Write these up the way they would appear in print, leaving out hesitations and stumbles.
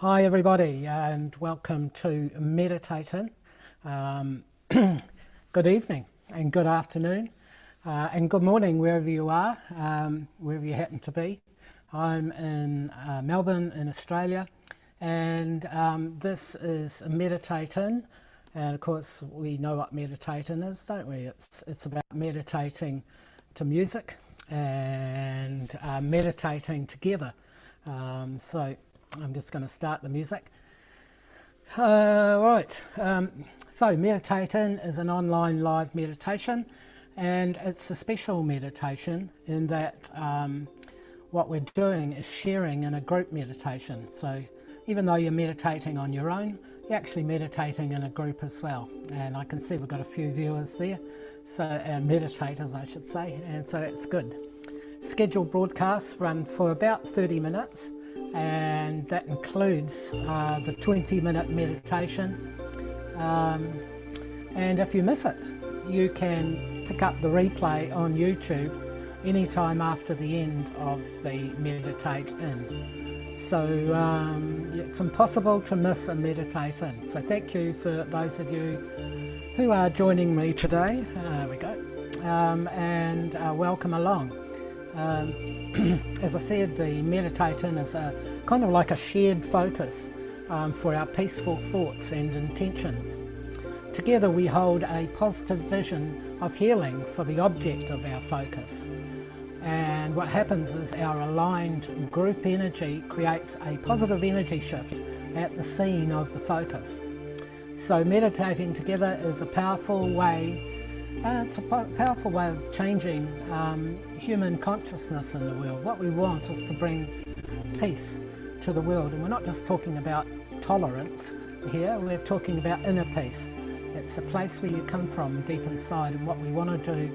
Hi everybody and welcome to Meditating. Good evening and good afternoon and good morning wherever you are, wherever you happen to be. I'm in Melbourne in Australia, and this is Meditating, and of course we know what meditating is, don't we? It's about meditating to music and meditating together. So I'm just going to start the music. Right, so meditating is an online live meditation, and it's a special meditation in that what we're doing is sharing in a group meditation. So even though you're meditating on your own, you're actually meditating in a group as well. And I can see we've got a few viewers there, so meditators I should say, and so that's good. Scheduled broadcasts run for about 30 minutes, and that includes the 20-minute meditation, and if you miss it, you can pick up the replay on YouTube anytime after the end of the meditate in. So it's impossible to miss a meditate in. So thank you for those of you who are joining me today. There we go, and welcome along. As I said, the meditating is a kind of like a shared focus for our peaceful thoughts and intentions. Together we hold a positive vision of healing for the object of our focus. And what happens is our aligned group energy creates a positive energy shift at the scene of the focus. So meditating together is a powerful way. It's a powerful way of changing human consciousness in the world. What we want is to bring peace to the world, and we're not just talking about tolerance here, we're talking about inner peace. It's a place where you come from deep inside, and what we want to do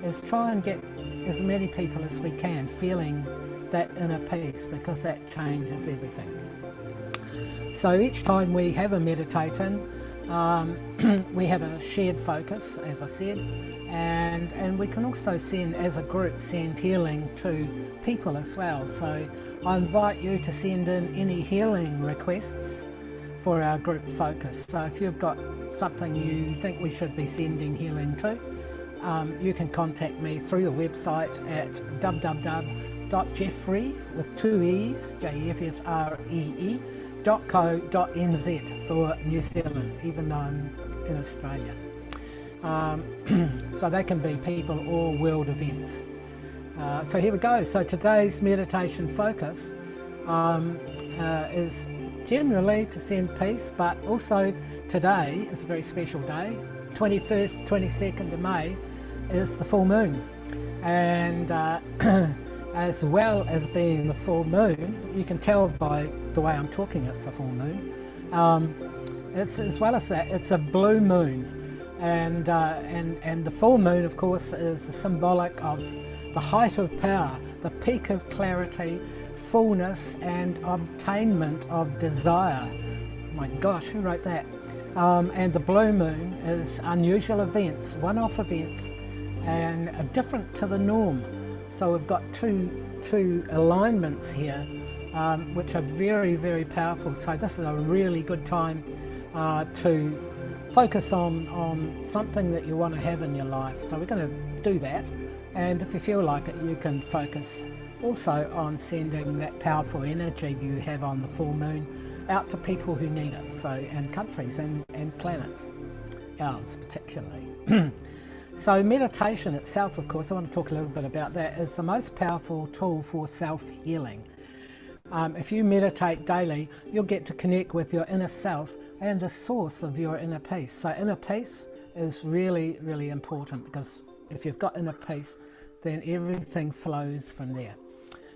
is try and get as many people as we can feeling that inner peace, because that changes everything. So each time we have a meditation, we have a shared focus, as I said, and we can also send, as a group, send healing to people as well. So I invite you to send in any healing requests for our group focus. So if you've got something you think we should be sending healing to, you can contact me through the website at www.jeffrey with two E's, jeffree.co.nz for New Zealand, even though I'm in Australia. So they can be people or world events. So here we go. So today's meditation focus is generally to send peace, but also today is a very special day. 21st, 22nd of May is the full moon, and as well as being the full moon, you can tell by the way I'm talking it's a full moon. It's, as well as that, it's a blue moon, and the full moon, of course, is symbolic of the height of power, the peak of clarity, fullness and obtainment of desire. My gosh, who wrote that? And the blue moon is unusual events, one-off events, and are different to the norm. So we've got two alignments here, which are very, very powerful. So this is a really good time to focus on something that you want to have in your life. So we're going to do that, and if you feel like it, you can focus also on sending that powerful energy you have on the full moon out to people who need it, so, and countries and planets, ours particularly. So meditation itself, of course, I want to talk a little bit about that, is the most powerful tool for self-healing. If you meditate daily, you'll get to connect with your inner self and the source of your inner peace. So inner peace is really, really important, because if you've got inner peace, then everything flows from there.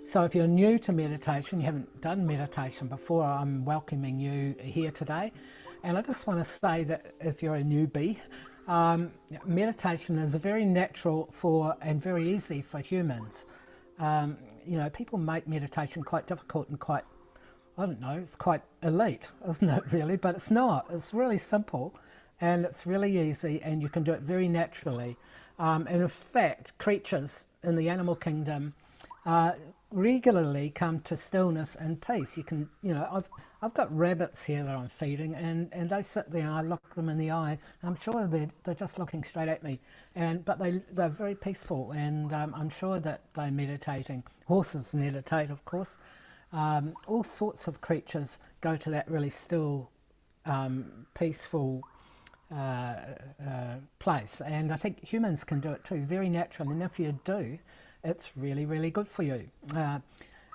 So if you're new to meditation, you haven't done meditation before, I'm welcoming you here today. And I just want to say that if you're a newbie, meditation is very natural and very easy for humans. You know, people make meditation quite difficult and quite, I don't know, it's quite elite, isn't it really? But it's not. It's really simple, and it's really easy, and you can do it very naturally. And in fact, creatures in the animal kingdom regularly come to stillness and peace. You can, I've got rabbits here that I'm feeding, and they sit there and I look them in the eye. And I'm sure they're just looking straight at me, but they're very peaceful, and I'm sure that they're meditating. Horses meditate, of course. All sorts of creatures go to that really still, peaceful place, and I think humans can do it too, very naturally, and if you do, it's really, really good for you.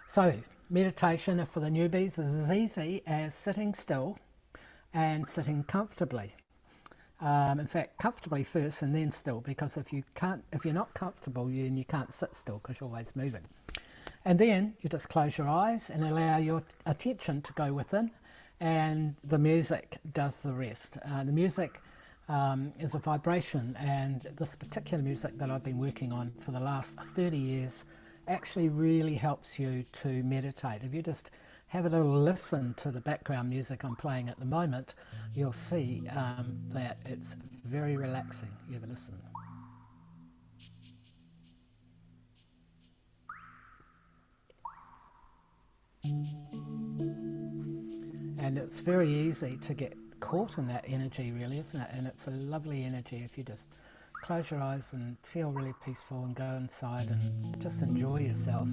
So meditation for the newbies is as easy as sitting still and sitting comfortably. In fact, comfortably first and then still, because if you're not comfortable, then you can't sit still because you're always moving. And then you just close your eyes and allow your attention to go within, and the music does the rest. The music is a vibration, and this particular music that I've been working on for the last 30 years actually really helps you to meditate. If you just have a little listen to the background music I'm playing at the moment, you'll see that it's very relaxing. You have a listen. And it's very easy to get caught in that energy, really, isn't it? And it's a lovely energy if you just close your eyes and feel really peaceful and go inside and just enjoy yourself.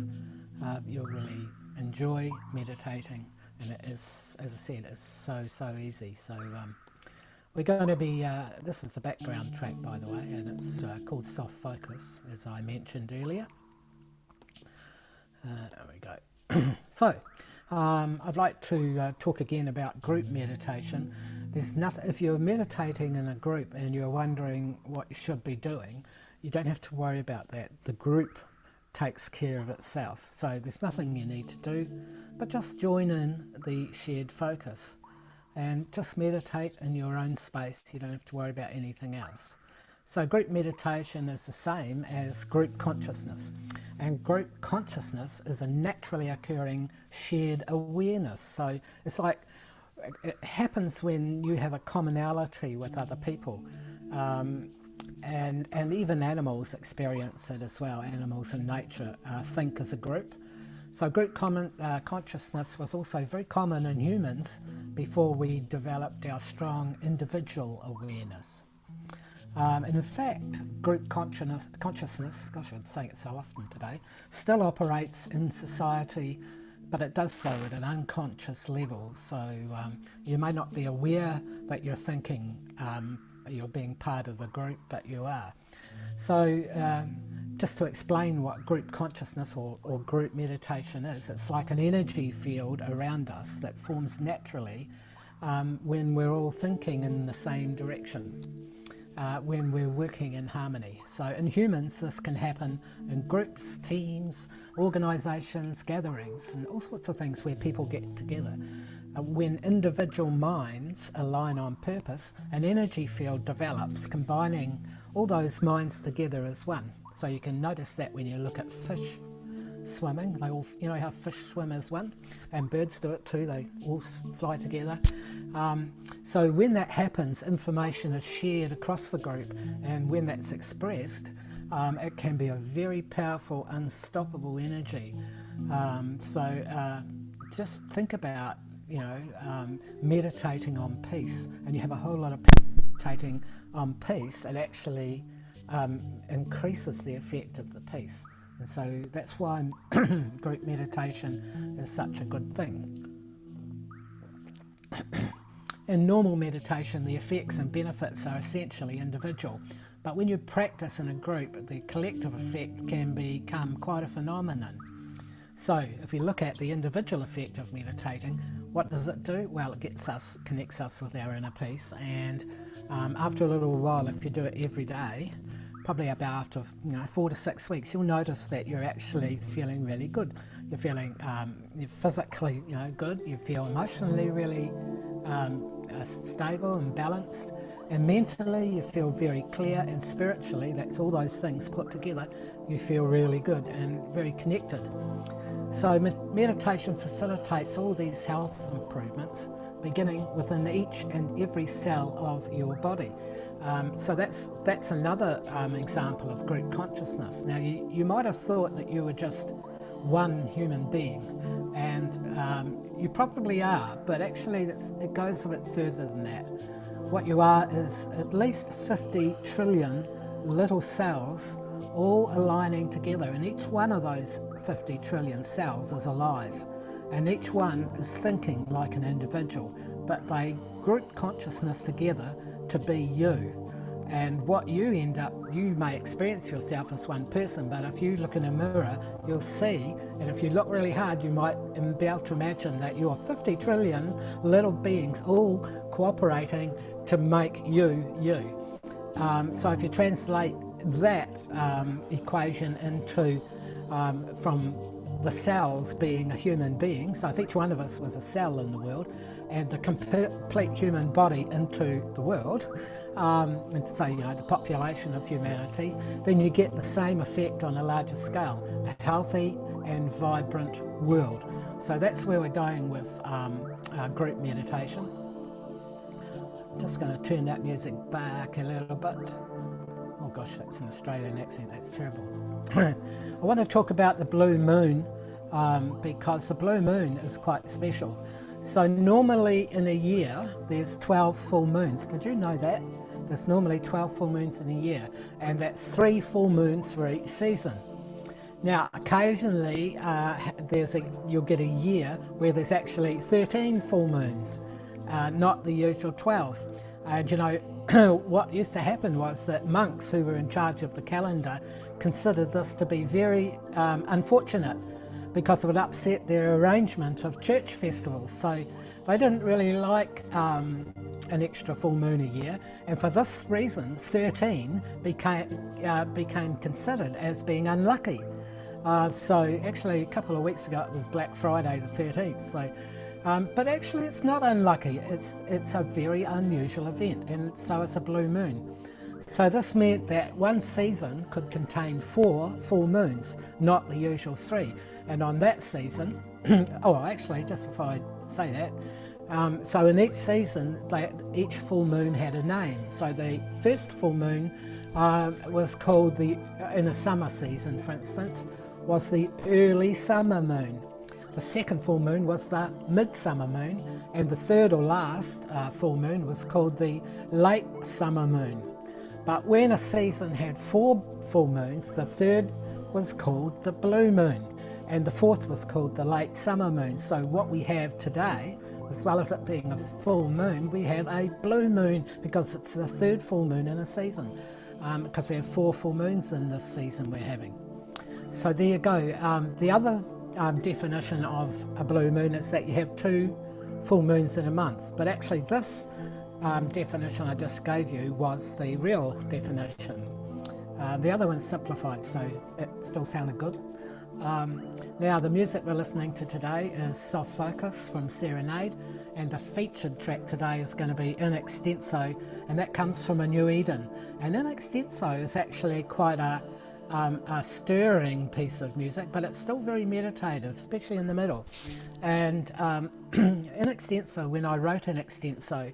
You'll really enjoy meditating, and it is, as I said, it's so easy. So we're going to be, this is the background track, by the way, and it's called Soft Focus, as I mentioned earlier. There we go. So I'd like to talk again about group meditation. There's nothing, if you're meditating in a group and you're wondering what you should be doing, you don't have to worry about that. The group takes care of itself. So there's nothing you need to do, but just join in the shared focus and just meditate in your own space. You don't have to worry about anything else. So group meditation is the same as group consciousness. And group consciousness is a naturally occurring shared awareness. So it's like, it happens when you have a commonality with other people. And even animals experience it as well. Animals in nature think as a group. So group consciousness was also very common in humans before we developed our strong individual awareness. And in fact, group consciousness, gosh, I'm saying it so often today, still operates in society, but it does so at an unconscious level. So you may not be aware that you're thinking you're being part of the group, but you are. So just to explain what group consciousness or group meditation is, it's like an energy field around us that forms naturally when we're all thinking in the same direction. When we're working in harmony. So in humans, this can happen in groups, teams, organisations, gatherings, and all sorts of things where people get together. When individual minds align on purpose, an energy field develops, combining all those minds together as one. So you can notice that when you look at fish swimming, they all, you know how fish swim as one, and birds do it too, they all fly together. So when that happens, information is shared across the group, and when that's expressed, it can be a very powerful, unstoppable energy. Just think about, meditating on peace, and you have a whole lot of people meditating on peace. It actually increases the effect of the peace. And so that's why group meditation is such a good thing. In normal meditation, the effects and benefits are essentially individual, but when you practice in a group, the collective effect can become quite a phenomenon. So if we look at the individual effect of meditating, what does it do? Well, it connects us with our inner peace, and after a little while, if you do it every day, probably about after 4 to 6 weeks, you'll notice that you're actually feeling really good. You're feeling you're physically good. You feel emotionally really stable and balanced, and mentally you feel very clear, and spiritually, that's all those things put together, you feel really good and very connected. So meditation facilitates all these health improvements, beginning within each and every cell of your body. So that's another example of group consciousness. Now you might have thought that you were just one human being. And you probably are, but actually it goes a bit further than that. What you are is at least 50 trillion little cells all aligning together, and each one of those 50 trillion cells is alive, and each one is thinking like an individual, but they group consciousness together to be you. And what you end up, you may experience yourself as one person, but if you look in a mirror, you'll see, and if you look really hard, you might be able to imagine that you're 50 trillion little beings all cooperating to make you, you. So if you translate that equation into, from the cells being a human being, so if each one of us was a cell in the world, and the complete human body into the world, and say, you know, the population of humanity, then you get the same effect on a larger scale, a healthy and vibrant world. So that's where we're going with group meditation. Just going to turn that music back a little bit. Oh gosh, that's an Australian accent, that's terrible. I want to talk about the blue moon because the blue moon is quite special. So normally in a year there's 12 full moons. Did you know that? There's normally 12 full moons in a year, and that's 3 full moons for each season. Now occasionally you'll get a year where there's actually 13 full moons, not the usual 12. And you know, what used to happen was that monks who were in charge of the calendar considered this to be very unfortunate, because it would upset their arrangement of church festivals. So they didn't really like an extra full moon a year, and for this reason 13 became considered as being unlucky. So actually a couple of weeks ago it was Black Friday the 13th. So, but actually it's not unlucky, it's a very unusual event, and so it's a blue moon. So this meant that one season could contain 4 full moons, not the usual 3. And on that season, oh actually just before I say that, so in each season, each full moon had a name. So the first full moon was called in a summer season, for instance, was the early summer moon. The second full moon was the midsummer moon, and the third or last full moon was called the late summer moon. But when a season had 4 full moons, the third was called the blue moon, and the fourth was called the late summer moon. So what we have today, as well as it being a full moon, we have a blue moon because it's the third full moon in a season, because we have 4 full moons in this season we're having. So there you go. The other definition of a blue moon is that you have 2 full moons in a month, but actually this definition I just gave you was the real definition. The other one's simplified, so it still sounded good. Now the music we're listening to today is Soft Focus from Serenade, and the featured track today is going to be In Extenso, and that comes from A New Eden. And In Extenso is actually quite a stirring piece of music, but it's still very meditative, especially in the middle. And In Extenso, when I wrote In Extenso,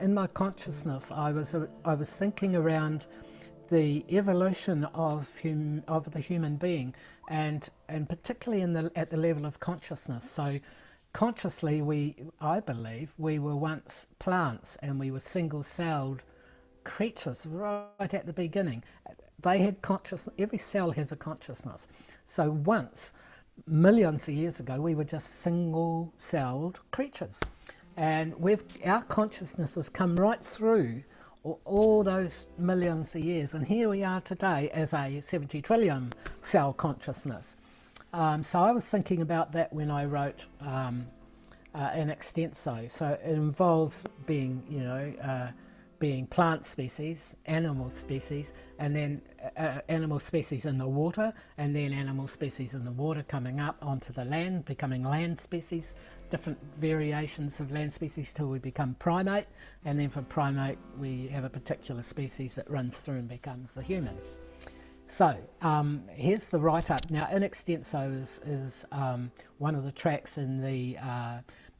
in my consciousness I was thinking around the evolution of the human being, and particularly at the level of consciousness. So consciously I believe we were once plants, and we were single-celled creatures right at the beginning. They had consciousness. Every cell has a consciousness. So once, millions of years ago, we were just single-celled creatures, and our consciousness has come right through all those millions of years, and here we are today as a 70 trillion cell consciousness. So I was thinking about that when I wrote In Extenso. So it involves being, being plant species, animal species, and then animal species in the water, and then animal species in the water coming up onto the land, becoming land species, different variations of land species till we become primate, and then from primate we have a particular species that runs through and becomes the human. So here's the write-up. Now In Extenso is one of the tracks in the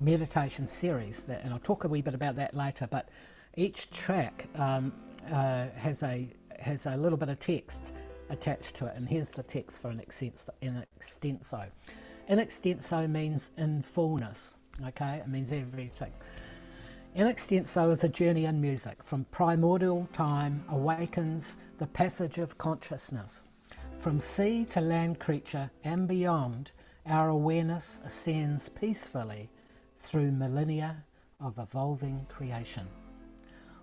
meditation series, and I'll talk a wee bit about that later, but each track has a little bit of text attached to it. And here's the text for in extenso. In extenso means in fullness, okay? It means everything. In extenso is a journey in music. From primordial time awakens the passage of consciousness. From sea to land creature and beyond, our awareness ascends peacefully through millennia of evolving creation.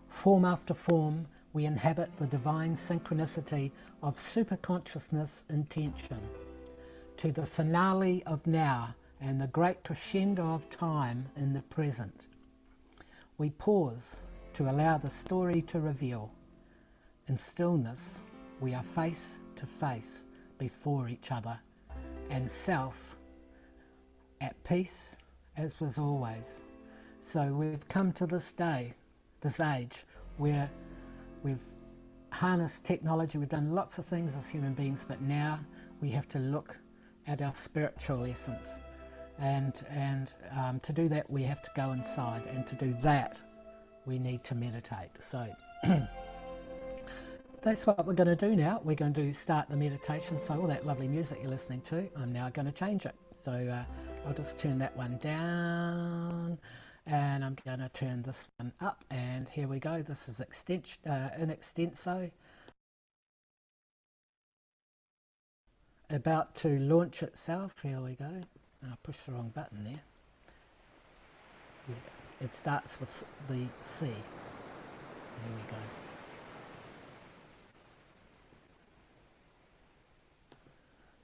Form after form, we inhabit the divine synchronicity of superconsciousness intention. To the finale of now and the great crescendo of time in the present, we pause to allow the story to reveal. In stillness, we are face to face before each other, and self at peace as was always. So we've come to this day, this age, where we've harnessed technology, we've done lots of things as human beings, but now we have to look at our spiritual essence. And to do that, we have to go inside, and to do that, we need to meditate. So that's what we're going to do now. We're going to start the meditation. So all that lovely music you're listening to, I'm now going to change it. So I'll just turn that one down, and I'm going to turn this one up, and here we go. This is in extenso. About to launch itself. Here we go. I pushed the wrong button there. Yeah. It starts with the C. Here we go.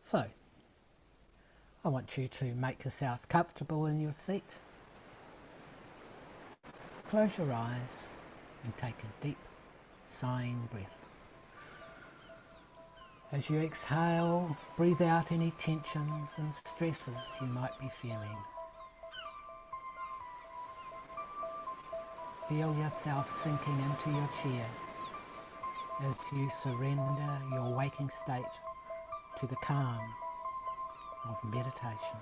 So, I want you to make yourself comfortable in your seat. Close your eyes and take a deep, sighing breath. As you exhale, breathe out any tensions and stresses you might be feeling. Feel yourself sinking into your chair as you surrender your waking state to the calm of meditation.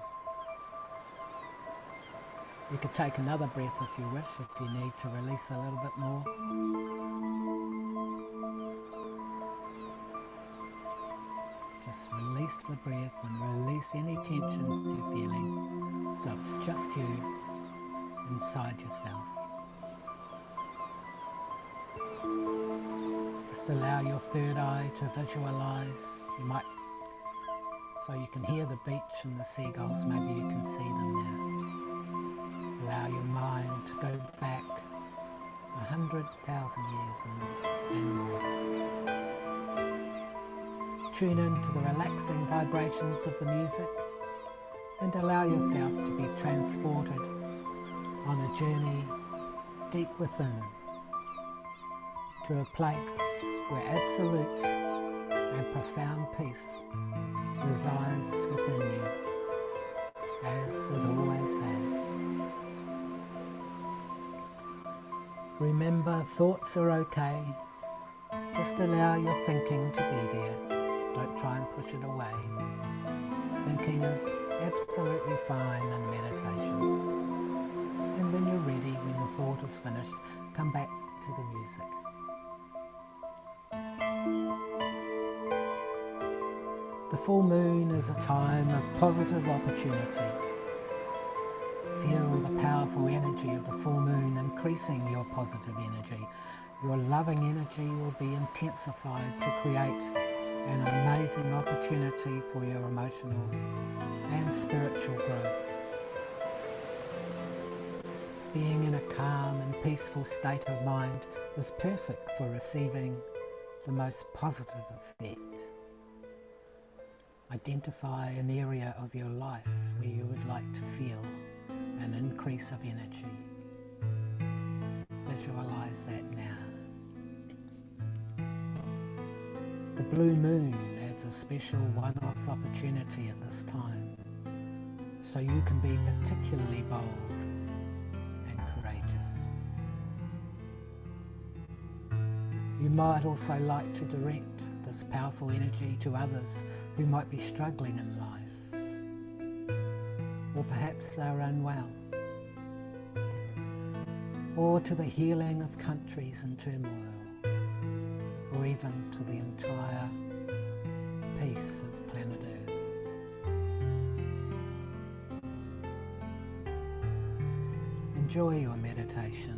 You could take another breath if you wish, if you need to release a little bit more. Just release the breath and release any tensions you're feeling. So it's just you inside yourself. Just allow your third eye to visualize. You might, so you can hear the beach and the seagulls, maybe you can see them now. Allow your mind to go back 100,000 years and more. Tune in to the relaxing vibrations of the music and allow yourself to be transported on a journey deep within to a place where absolute and profound peace resides within you, as it always has. Remember, thoughts are okay. Just allow your thinking to be there. Don't try and push it away. Thinking is absolutely fine in meditation. And when you're ready, when the thought is finished, come back to the music. The full moon is a time of positive opportunity. Feel the powerful energy of the full moon increasing your positive energy. Your loving energy will be intensified to create an amazing opportunity for your emotional and spiritual growth. Being in a calm and peaceful state of mind is perfect for receiving the most positive effect. Identify an area of your life where you would like to feel an increase of energy. Visualize that now. The blue moon adds a special one-off opportunity at this time, so you can be particularly bold and courageous. You might also like to direct this powerful energy to others who might be struggling in life, or perhaps they're unwell, or to the healing of countries in turmoil, or even to the entire peace of planet Earth. Enjoy your meditation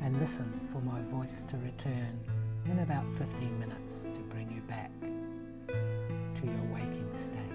and listen for my voice to return in about 15 minutes to bring you back to your waking state.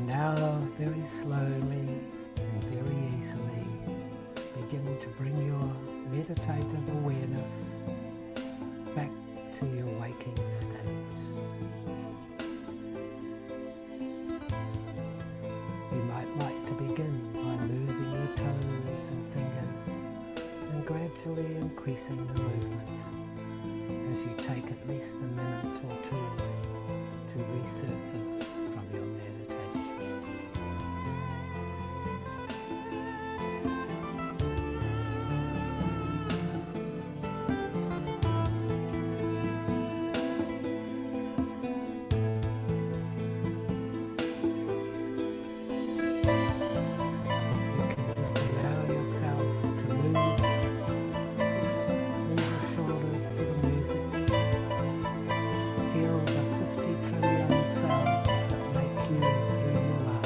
And now, very slowly and very easily, begin to bring your meditative awareness back to your waking state. You might like to begin by moving your toes and fingers and gradually increasing the movement as you take at least a minute or two to resurface from your meditation. You can just allow yourself to move, just move your shoulders to the music. Feel the 50 trillion cells that make you who you are.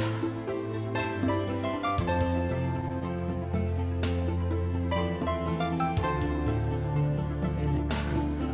In extenso.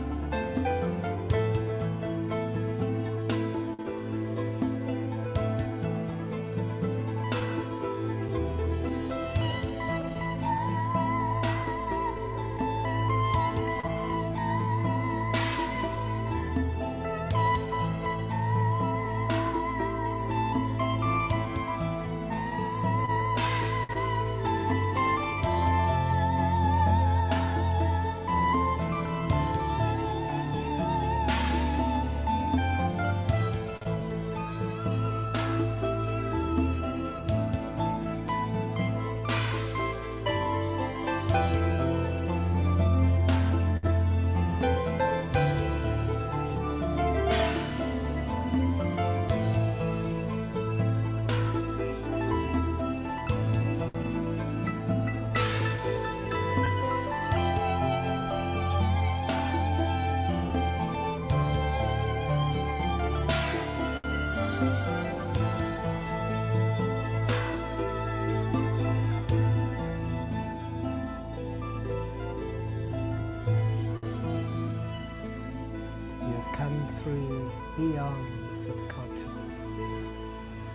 You've come through eons of consciousness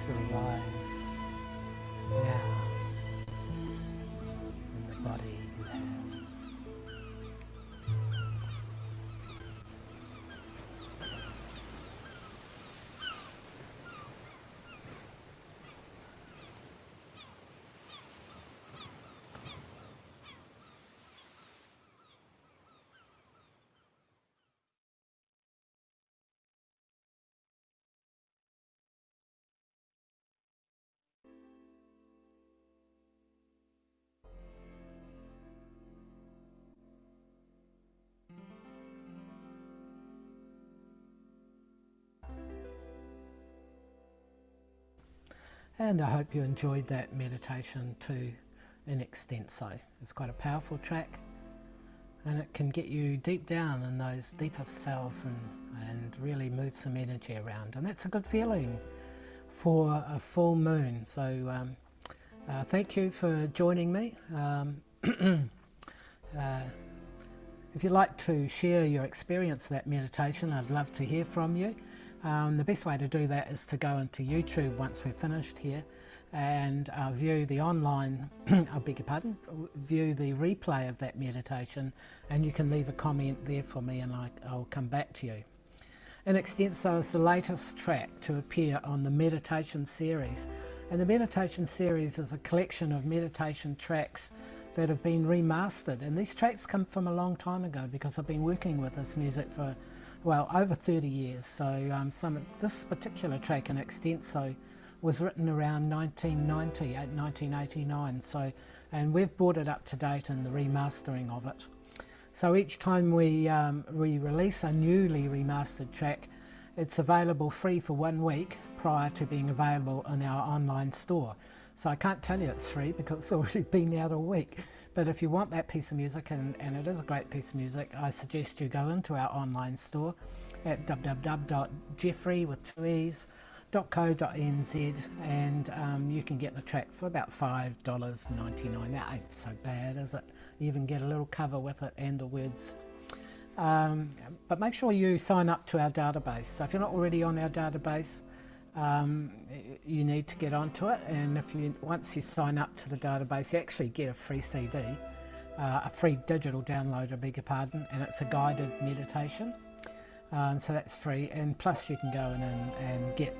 to arrive now in the body you have. And I hope you enjoyed that meditation too, in extenso. It's quite a powerful track, and it can get you deep down in those deepest cells and really move some energy around. And that's a good feeling for a full moon. So thank you for joining me. If you'd like to share your experience of that meditation, I'd love to hear from you. The best way to do that is to go into YouTube once we're finished here and view the online, I beg your pardon, view the replay of that meditation, and you can leave a comment there for me and I'll come back to you. In Extenso is the latest track to appear on the meditation series, and the meditation series is a collection of meditation tracks that have been remastered, and these tracks come from a long time ago because I've been working with this music for, well, over 30 years. So this particular track in Extenso was written around 1990, 1989. So, and we've brought it up to date in the remastering of it. So each time we release a newly remastered track, it's available free for 1 week prior to being available in our online store. So I can't tell you it's free because it's already been out a week. But if you want that piece of music, and it is a great piece of music, I suggest you go into our online store at www.jeffrey.co.nz, and you can get the track for about $5.99. That ain't so bad, is it? You even get a little cover with it and the words. But make sure you sign up to our database. So if you're not already on our database, you need to get onto it, and once you sign up to the database, you actually get a free CD, a free digital download, I beg your pardon, and it's a guided meditation. So that's free, and plus you can go in and get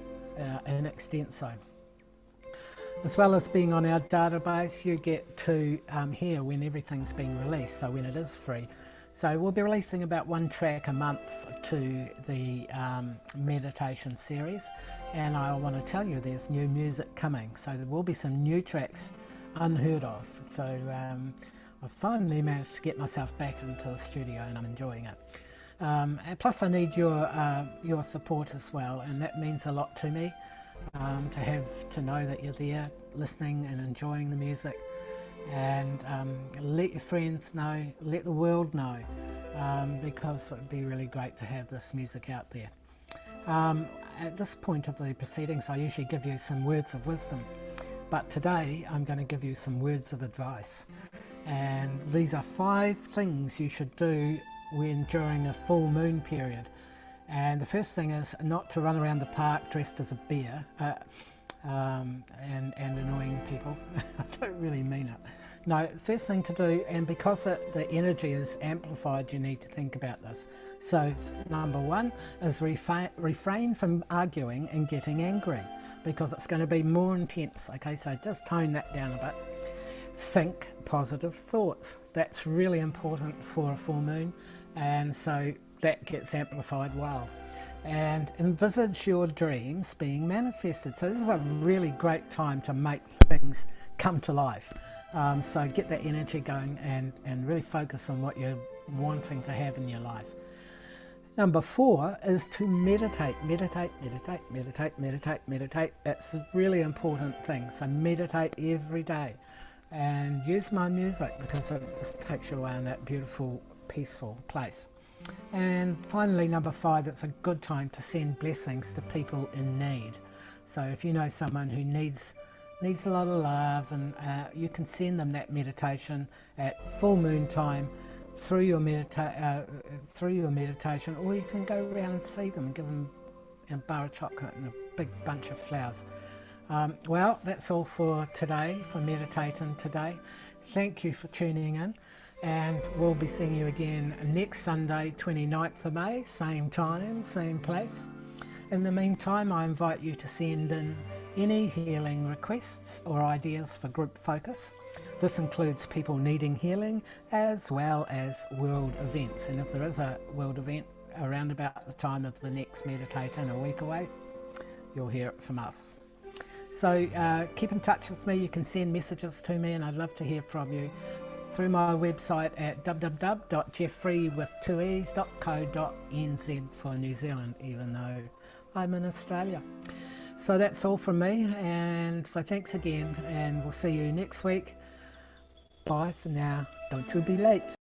an extenso. As well as being on our database, you get to hear when everything's being released, so when it is free. So we'll be releasing about 1 track a month to the meditation series, and I want to tell you there's new music coming, so there will be some new tracks unheard of. So I've finally managed to get myself back into the studio and I'm enjoying it. And plus I need your support as well, and that means a lot to me, to know that you're there listening and enjoying the music. And let your friends know, let the world know, because it would be really great to have this music out there. At this point of the proceedings, I usually give you some words of wisdom, but today I'm going to give you some words of advice. And these are 5 things you should do during a full moon period. And the first thing is not to run around the park dressed as a bear and annoying people. I don't really mean it. No, first thing to do, and because the energy is amplified, you need to think about this. So number 1 is refrain from arguing and getting angry, because it's going to be more intense. Okay, so just tone that down a bit. Think positive thoughts. That's really important for a full moon, and so that gets amplified well. And envisage your dreams being manifested. So this is a really great time to make things come to life. So get that energy going and really focus on what you're wanting to have in your life. Number 4 is to meditate. Meditate, meditate, meditate, meditate, meditate. That's a really important thing. So meditate every day and use my music, because it just takes you away in that beautiful, peaceful place. And finally, number 5, it's a good time to send blessings to people in need. So if you know someone who needs a lot of love, and you can send them that meditation at full moon time through your meditation, or you can go around and see them and give them a bar of chocolate and a big bunch of flowers. Well, that's all for today, for meditating today. Thank you for tuning in, and we'll be seeing you again next Sunday, 29th of May, same time, same place. In the meantime, I invite you to send in any healing requests or ideas for group focus. This includes people needing healing as well as world events. And if there is a world event around about the time of the next meditation, a week away, you'll hear it from us. So keep in touch with me. You can send messages to me, and I'd love to hear from you through my website at www.jeffrey.co.nz for New Zealand, even though I'm in Australia. So that's all from me, and so thanks again, and we'll see you next week. Bye for now. Don't you be late.